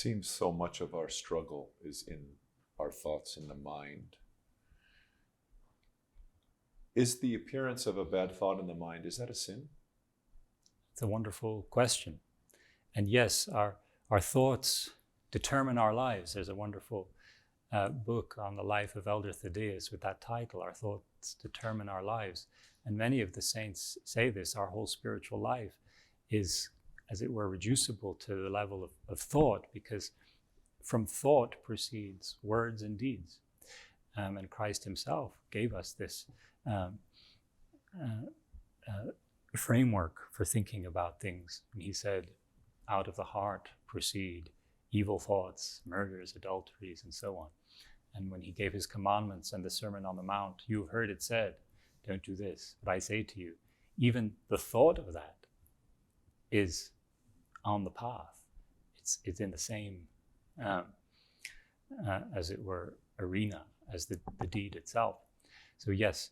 seems so much of our struggle is in our thoughts in the mind. Is the appearance of a bad thought in the mind, is that a sin? It's a wonderful question. And yes, our thoughts determine our lives. There's a wonderful book on the life of Elder Thaddeus with that title, Our Thoughts Determine Our Lives. And many of the saints say this, our whole spiritual life is, as it were, reducible to the level of thought, because from thought proceeds words and deeds. And Christ himself gave us this framework for thinking about things. And he said, out of the heart proceed evil thoughts, murders, adulteries, and so on. And when he gave his commandments and the Sermon on the Mount, you have heard it said, don't do this, but I say to you, even the thought of that is on the path. It's in the same, as it were, arena as the deed itself. So yes,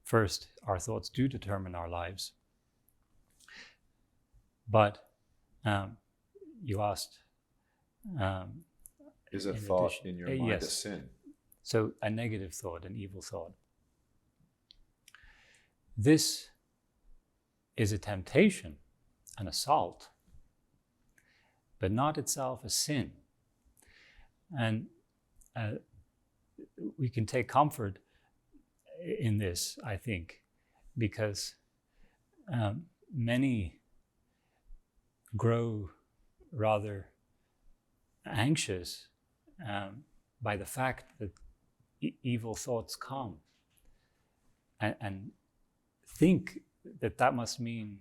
first, our thoughts do determine our lives. But you asked, is a thought in your mind yes. a sin? So a negative thought, an evil thought. This is a temptation, an assault, but not itself a sin. And we can take comfort in this, I think, because many grow rather anxious by the fact that evil thoughts come and think that must mean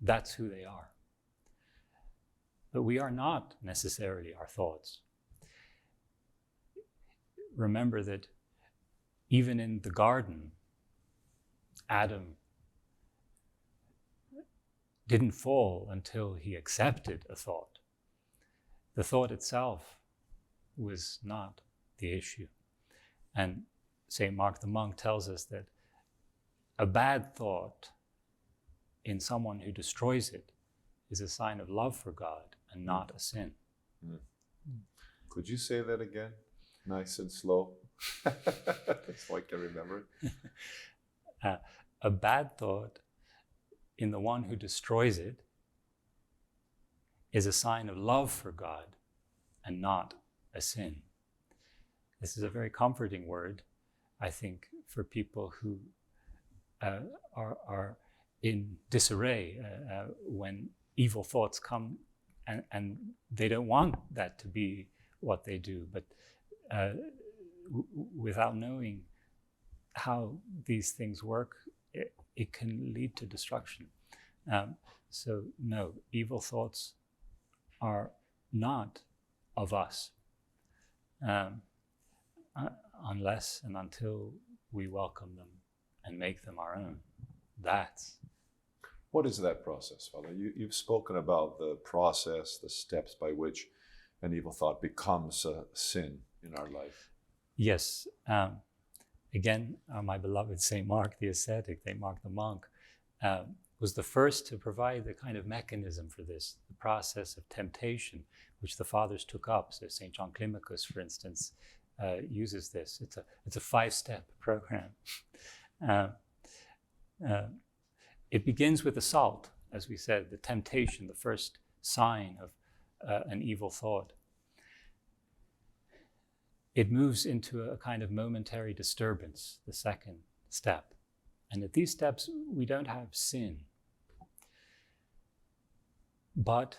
that's who they are. But we are not necessarily our thoughts. Remember that even in the garden, Adam didn't fall until he accepted a thought. The thought itself was not the issue. And St. Mark the monk tells us that a bad thought in someone who destroys it is a sign of love for God and not a sin. Mm. Could you say that again? Nice and slow. So I can remember it. A bad thought in the one who destroys it is a sign of love for God and not a sin. This is a very comforting word, I think, for people who are in disarray when evil thoughts come and they don't want that to be what they do. But without knowing how these things work, it can lead to destruction. So no, evil thoughts are not of us unless and until we welcome them and make them our own. What is that process, Father? You've spoken about the process, the steps by which an evil thought becomes a sin in our life. Yes. Again, my beloved St. Mark the ascetic, St. Mark the monk, was the first to provide the kind of mechanism for this, the process of temptation, which the fathers took up. So St. John Climacus, for instance, uses this. It's a 5-step program. It begins with assault, as we said, the temptation, the first sign of an evil thought. It moves into a kind of momentary disturbance, the second step. And at these steps, we don't have sin. But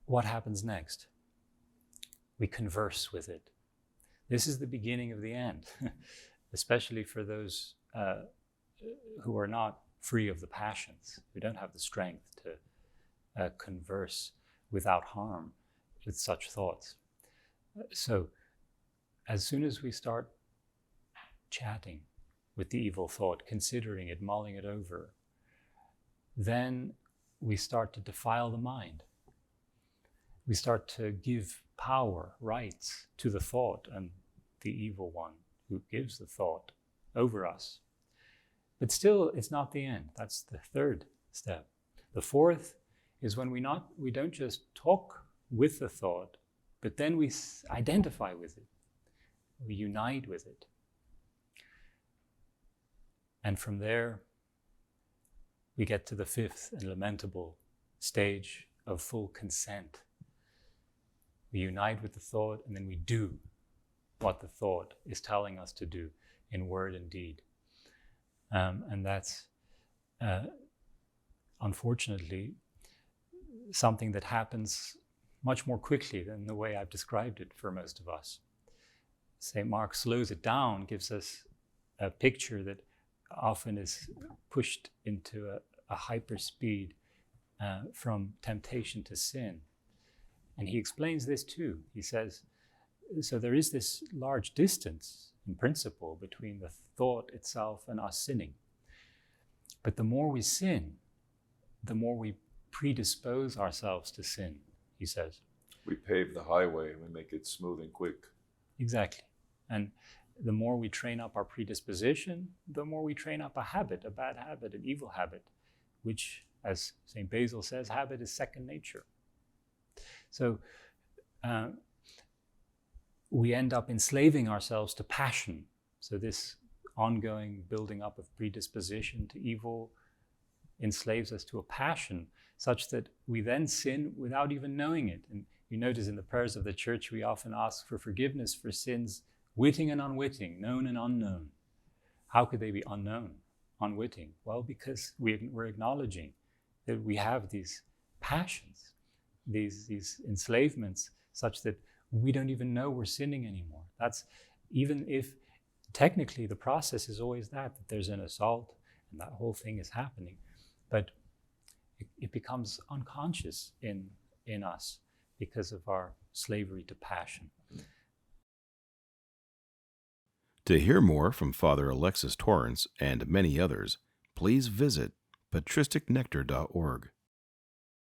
what happens next? We converse with it. This is the beginning of the end, especially for those who are not free of the passions, who don't have the strength to converse without harm with such thoughts. So, as soon as we start chatting with the evil thought, considering it, mulling it over, then we start to defile the mind. We start to give power, rights to the thought and the evil one who gives the thought over us. But still, it's not the end. That's the third step. The fourth is when we don't just talk with the thought, but then we identify with it. We unite with it. And from there, we get to the fifth and lamentable stage of full consent. We unite with the thought, and then we do what the thought is telling us to do in word and deed. And that's, unfortunately, something that happens much more quickly than the way I've described it for most of us. St. Mark slows it down, gives us a picture that often is pushed into a hyper speed from temptation to sin. And he explains this too. He says, so there is this large distance in principle between the thought itself and us sinning. But the more we sin, the more we predispose ourselves to sin, he says. We pave the highway and we make it smooth and quick. Exactly. And the more we train up our predisposition, the more we train up a habit, a bad habit, an evil habit, which, as St. Basil says, habit is second nature. So we end up enslaving ourselves to passion. So this ongoing building up of predisposition to evil enslaves us to a passion such that we then sin without even knowing it. And you notice in the prayers of the Church, we often ask for forgiveness for sins, witting and unwitting, known and unknown. How could they be unknown, unwitting? Well, because we're acknowledging that we have these passions, these enslavements, such that we don't even know we're sinning anymore. That's even if technically the process is always that there's an assault and that whole thing is happening, but it becomes unconscious in us because of our slavery to passion. To hear more from Father Alexis Torrance and many others, please visit patristicnectar.org.